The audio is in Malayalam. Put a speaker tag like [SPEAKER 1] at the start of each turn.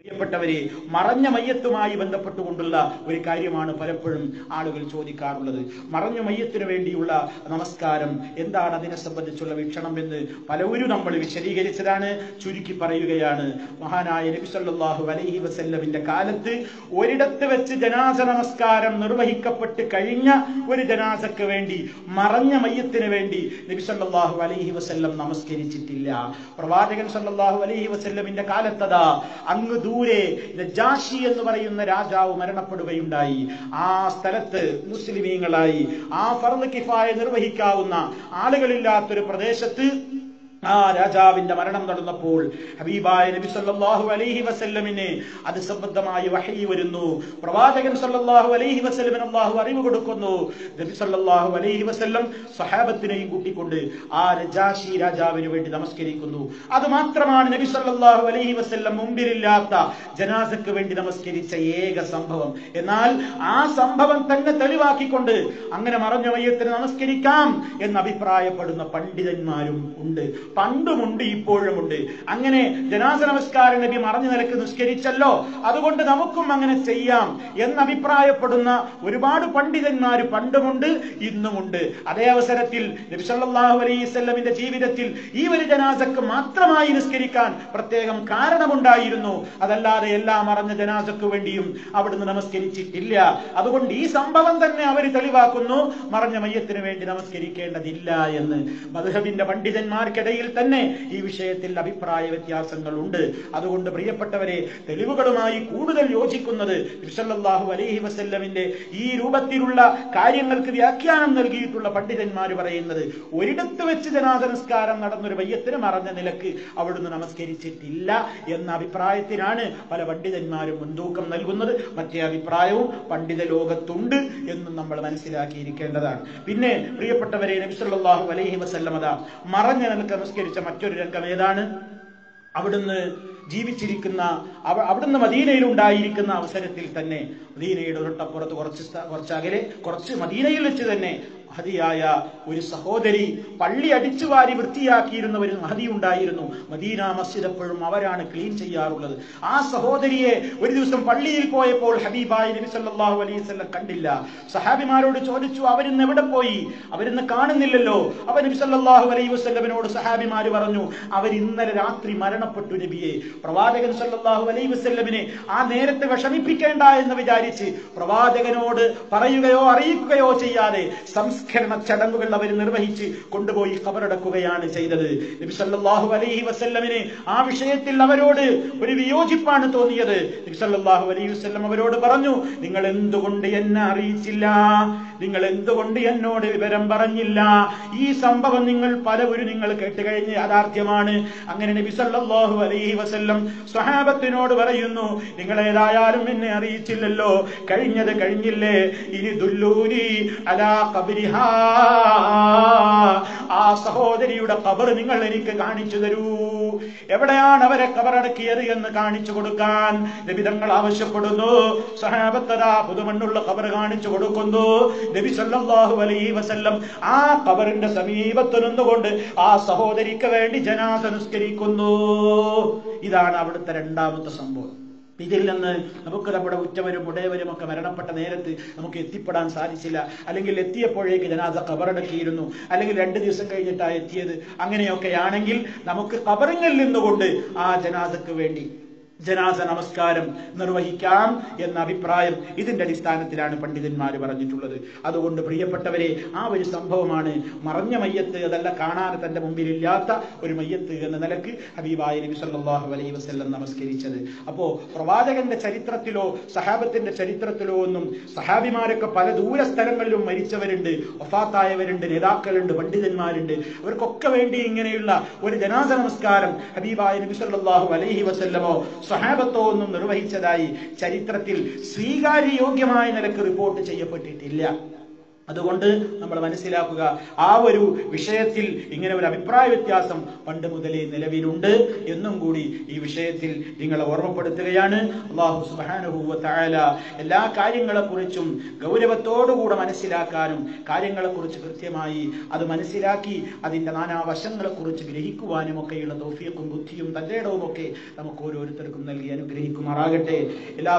[SPEAKER 1] പ്രിയപ്പെട്ടവരെ, മറഞ്ഞ മയ്യത്തുമായി ബന്ധപ്പെട്ടുകൊണ്ടുള്ള ഒരു കാര്യമാണ് പലപ്പോഴും ആളുകൾ ചോദിക്കാറുള്ളത്. മറഞ്ഞ മയ്യത്തിന് വേണ്ടിയുള്ള നമസ്കാരം എന്താണ്, അതിനെ സംബന്ധിച്ചുള്ള വീക്ഷണം എന്ന് പലവരും നമ്മൾ വിശദീകരിച്ചതാണ്. ചുരുക്കി പറയുകയാണ്, മഹാനായ നബി സല്ലല്ലാഹു അലൈഹി വസല്ലമിന്റെ കാലത്ത് ഒരിടത്ത് വെച്ച് ജനാസ നമസ്കാരം നിർവഹിക്കപ്പെട്ട് കഴിഞ്ഞ ഒരു ജനാസക്ക് വേണ്ടി, മറഞ്ഞ മയ്യത്തിന് വേണ്ടി നബി സല്ലല്ലാഹു അലൈഹി വസല്ലം നമസ്കരിച്ചിട്ടില്ല. പ്രവാചകൻ സല്ലല്ലാഹു അലൈഹി വസല്ലമിന്റെ കാലത്തതാ അങ്ങ് ദൂരെ നജാശി എന്ന് പറയുന്ന രാജാവ് മരണപ്പെടുകയുണ്ടായി. ആ സ്ഥലത്ത് മുസ്ലിമീങ്ങളായി ആ ഫർദ് കിഫായ നിർവഹിക്കാവുന്ന ആളുകളില്ലാത്തൊരു പ്രദേശത്ത് ആ രാജാവിന്റെ മരണം നടന്നപ്പോൾ ഹബീബായ നബി സല്ലല്ലാഹു അലൈഹി വസല്ലമിനെ അത് സംബന്ധമായി വഹയി വരുന്നു. പ്രവാചകൻ സല്ലല്ലാഹു അലൈഹി വസല്ലമിന് അല്ലാഹു അറിവ് കൊടുക്കുന്നു. നബി സല്ലല്ലാഹു അലൈഹി വസല്ലം സ്വഹാബത്തിനെയും കൂട്ടിക്കൊണ്ട് ആ നജാശി രാജാവിന് വേണ്ടി നമസ്കരിക്കുന്നു. അത് മാത്രമാണ് നബി സല്ലല്ലാഹു അലൈഹി വസല്ലം മുമ്പിലില്ലാത്ത ജനാസക്ക് വേണ്ടി നമസ്കരിച്ച ഏക സംഭവം. എന്നാൽ ആ സംഭവം തന്നെ തെളിവാക്കിക്കൊണ്ട് അങ്ങനെ മറഞ്ഞ മയ്യത്തിന് നമസ്കരിക്കാം എന്ന് അഭിപ്രായപ്പെടുന്ന പണ്ഡിതന്മാരും ഉണ്ട്. പണ്ടുമുണ്ട്, ഇപ്പോഴുമുണ്ട്. അങ്ങനെ ജനാസ നമസ്കാരം നബി മറഞ്ഞ നിലക്ക് നിസ്കരിച്ചല്ലോ, അതുകൊണ്ട് നമുക്കും അങ്ങനെ ചെയ്യാം എന്ന് അഭിപ്രായപ്പെടുന്ന ഒരുപാട് പണ്ഡിതന്മാർ പണ്ടുമുണ്ട്, ഇന്നുമുണ്ട്. അതേ അവസരത്തിൽ നബി സല്ലല്ലാഹു അലൈഹി വസല്ലമിന്റെ ജീവിതത്തിൽ ഈ ഒരു ജനാസക്ക് മാത്രമായി നിസ്കരിക്കാൻ പ്രത്യേകം കാരണമുണ്ടായിരുന്നു. അതല്ലാതെ എല്ലാ മറഞ്ഞ ജനാസക്ക് വേണ്ടിയും അവിടുന്ന് നമസ്കരിച്ചിട്ടില്ല. അതുകൊണ്ട് ഈ സംഭവം തന്നെ അവർ തെളിവാക്കുന്നു, മറഞ്ഞ മയ്യത്തിന് വേണ്ടി നമസ്കരിക്കേണ്ടതില്ല എന്ന്. മദ്ഹബിന്റെ പണ്ഡിതന്മാർക്കിടയിൽ തന്നെ ഈ വിഷയത്തിൽ അഭിപ്രായ വ്യത്യാസങ്ങളുണ്ട്. അതുകൊണ്ട് പ്രിയപ്പെട്ടവരെ, തെളിവുകളുമായി കൂടുതൽ യോജിക്കുന്നത് നബി സല്ലല്ലാഹു അലൈഹി വസല്ലമിന്റെ ഈ രൂപത്തിലുള്ള കാര്യങ്ങൾക്ക് വ്യാഖ്യാനം നൽകിയിട്ടുള്ള പണ്ഡിതന്മാർ പറയുന്നത്, ഒരിടത്ത് വെച്ച് ജനാസ നമസ്കാരം നടന്നൊരു മയ്യത്തിന് മറഞ്ഞ നിലക്ക് അവിടുന്ന് നമസ്കരിച്ചിട്ടില്ല എന്ന അഭിപ്രായത്തിനാണ് പല പണ്ഡിതന്മാരും മുൻതൂക്കം നൽകുന്നത്. മറ്റേ അഭിപ്രായവും പണ്ഡിത ലോകത്തുണ്ട് എന്നും നമ്മൾ മനസ്സിലാക്കിയിരിക്കേണ്ടതാണ്. പിന്നെ പ്രിയപ്പെട്ടവരെ, നബി സല്ലല്ലാഹു അലൈഹി വസല്ലം അതാ മറഞ്ഞ നിലക്ക് നമസ്കരിച്ച മറ്റൊരു രംഗം ഏതാണ്? അവിടുന്ന് ജീവിച്ചിരിക്കുന്ന, അവിടുന്ന് മദീനയിൽ ഉണ്ടായിരിക്കുന്ന അവസരത്തിൽ തന്നെ, മദീനയുടെ തൊട്ടപ്പുറത്ത് കുറച്ച് മദീനയിൽ വെച്ച് തന്നെ മഹദിയായ ഒരു സഹോദരി പള്ളി അടിച്ചു വാരി വൃത്തിയാക്കിയിരുന്ന ഒരു മഹദി ഉണ്ടായിരുന്നു. മദീന മസ്ജിദ് എപ്പോഴും അവരാണ് ക്ലീൻ ചെയ്യാറുള്ളത്. ആ സഹോദരിയെ ഒരു ദിവസം പള്ളിയിൽ പോയപ്പോൾ ഹബീബായ നബി സല്ലല്ലാഹു അലൈഹി വസല്ലം കണ്ടില്ല. സഹാബിമാരോട് ചോദിച്ചു, അവരിന്ന് എവിടെ പോയി? അവരിന്ന് കാണുന്നില്ലല്ലോ. അവർ നബി സല്ലല്ലാഹു അലൈഹി വസല്ലമിനോട് സഹാബിമാര് പറഞ്ഞു, അവർ ഇന്നലെ രാത്രി മരണപ്പെട്ടു നബിയെ. പ്രവാചകൻ സല്ലല്ലാഹു അലൈഹി വസല്ലമിനെ ആ നേരത്തെ വിഷമിപ്പിക്കേണ്ട എന്ന് വിചാരിച്ച് പ്രവാചകനോട് പറയുകയോ അറിയിക്കുകയോ ചെയ്യാതെ സംസ്കരണ ചടങ്ങുകൾ അവർ നിർവഹിച്ച് കൊണ്ടുപോയി ഖബറടക്കുകയാണ് ചെയ്തത്. നബി സല്ലല്ലാഹു അലൈഹി വസല്ലമിനെ ആ വിഷയത്തിൽ അവരോട് ഒരു വിയോജിപ്പാണ് തോന്നിയത്. നബി സല്ലല്ലാഹു അലൈഹി വസല്ലം അവരോട് പറഞ്ഞു, നിങ്ങൾ എന്തുകൊണ്ട് എന്നെ അറിയിച്ചില്ല? നിങ്ങൾ എന്തുകൊണ്ട് എന്നോട് വിവരം പറഞ്ഞില്ല? ഈ സംഭവം പലവരും നിങ്ങൾ കേട്ടുകഴിഞ്ഞ് യാഥാർത്ഥ്യമാണ്. അങ്ങനെ നബി സല്ലല്ലാഹു അലൈഹി വസല്ലം സ്വഹാബത്തിനോട് പറയുന്നു, നിങ്ങൾ ഏതായാലും എന്നെ അറിയിച്ചില്ലല്ലോ, കഴിഞ്ഞത് കഴിഞ്ഞില്ലേ, ഇനി ദുല്ലൂനി അലാ ഖബ്രിഹാ, ആ സഹോദരിയുടെ ഖബർ നിങ്ങൾ എനിക്ക് കാണിച്ചു തരൂ. എവിടെയാണ് അവരെ ഖബറടക്കിയത് എന്ന് കാണിച്ചു കൊടുക്കാൻ നബി തങ്ങൾ ആവശ്യപ്പെടുന്നു. സ്വഹാബത്തദാ പുതുമണ്ണുള്ള ഖബർ കാണിച്ചു കൊടുക്കുന്നു. നബി സല്ലല്ലാഹു അലൈഹി വസല്ലം ആ ഖബറിന്റെ സമീപത്ത് നിന്നുകൊണ്ട് ആ സഹോദരിക്ക് വേണ്ടി ജനാസ നിസ്കരിക്കുന്നു. ഇതാണ് അവിടുത്തെ രണ്ടാമത്തെ സംഭവം. ഇതിൽ നിന്ന് നമുക്ക് നമ്മുടെ ഉറ്റവരും ഉടയവരും ഒക്കെ മരണപ്പെട്ട നേരത്ത് നമുക്ക് എത്തിപ്പെടാൻ സാധിച്ചില്ല, അല്ലെങ്കിൽ എത്തിയപ്പോഴേക്ക് ജനാസ ഖബറടക്കിയിരുന്നു, അല്ലെങ്കിൽ 2 ദിവസം കഴിഞ്ഞിട്ടാണ് എത്തിയത്. അങ്ങനെയൊക്കെയാണെങ്കിൽ നമുക്ക് ഖബറിൽ നിന്നുകൊണ്ട് ആ ജനാസക്ക് വേണ്ടി ജനാസ നമസ്കാരം നിർവഹിക്കാം എന്ന അഭിപ്രായം ഇതിന്റെ അടിസ്ഥാനത്തിലാണ് പണ്ഡിതന്മാർ പറഞ്ഞിട്ടുള്ളത്. അതുകൊണ്ട് പ്രിയപ്പെട്ടവരെ, ആ ഒരു സംഭവമാണ് മറഞ്ഞ മയ്യത്ത്, അതല്ല കാണാൻ തന്റെ മുമ്പിലില്ലാത്ത ഒരു മയ്യത്ത് എന്ന നിലക്ക് ഹബീബായ നബി സല്ലല്ലാഹു അലൈഹി വസല്ലം നമസ്കരിച്ചത്. അപ്പോ പ്രവാചകന്റെ ചരിത്രത്തിലോ സഹാബത്തിന്റെ ചരിത്രത്തിലോ ഒന്നും സഹാബിമാരൊക്കെ പല ദൂര സ്ഥലങ്ങളിലും മരിച്ചവരുണ്ട്, വഫാത്തായവരുണ്ട്, നേതാക്കളുണ്ട്, പണ്ഡിതന്മാരുണ്ട്. അവർക്കൊക്കെ വേണ്ടി ഇങ്ങനെയുള്ള ഒരു ജനാസ നമസ്കാരം ഹബീബായ നബി സല്ലല്ലാഹു അലൈഹി വസല്ലമോ സ്വഹാബത്തോ ഒന്നും നിർവഹിച്ചതായി ചരിത്രത്തിൽ സ്വീകാര്യയോഗ്യമായ നിലക്ക് റിപ്പോർട്ട് ചെയ്യപ്പെട്ടിട്ടില്ല. അതുകൊണ്ട് നമ്മൾ മനസ്സിലാക്കുക, ആ ഒരു വിഷയത്തിൽ ഇങ്ങനെ ഒരു അഭിപ്രായ വ്യത്യാസം പണ്ട് മുതലേ നിലവിലുണ്ട് എന്നും കൂടി ഈ വിഷയത്തിൽ നിങ്ങളെ ഓർമ്മപ്പെടുത്തുകയാണ്. അല്ലാഹു സുബ്ഹാനഹു വ തആല എല്ലാ കാര്യങ്ങളെക്കുറിച്ചും ഗൗരവത്തോടുകൂടെ മനസ്സിലാക്കാനും കാര്യങ്ങളെക്കുറിച്ച് കൃത്യമായി അത് മനസ്സിലാക്കി അതിന്റെ നാനാവശങ്ങളെക്കുറിച്ച് ഗ്രഹിക്കുവാനും ഒക്കെയുള്ള തൗഫീഖും ബുദ്ധിയും തന്റെ ഇടവുമൊക്കെ നമുക്ക് ഓരോരുത്തർക്കും നൽകി അനുഗ്രഹിക്കുമാറാകട്ടെ. എല്ലാ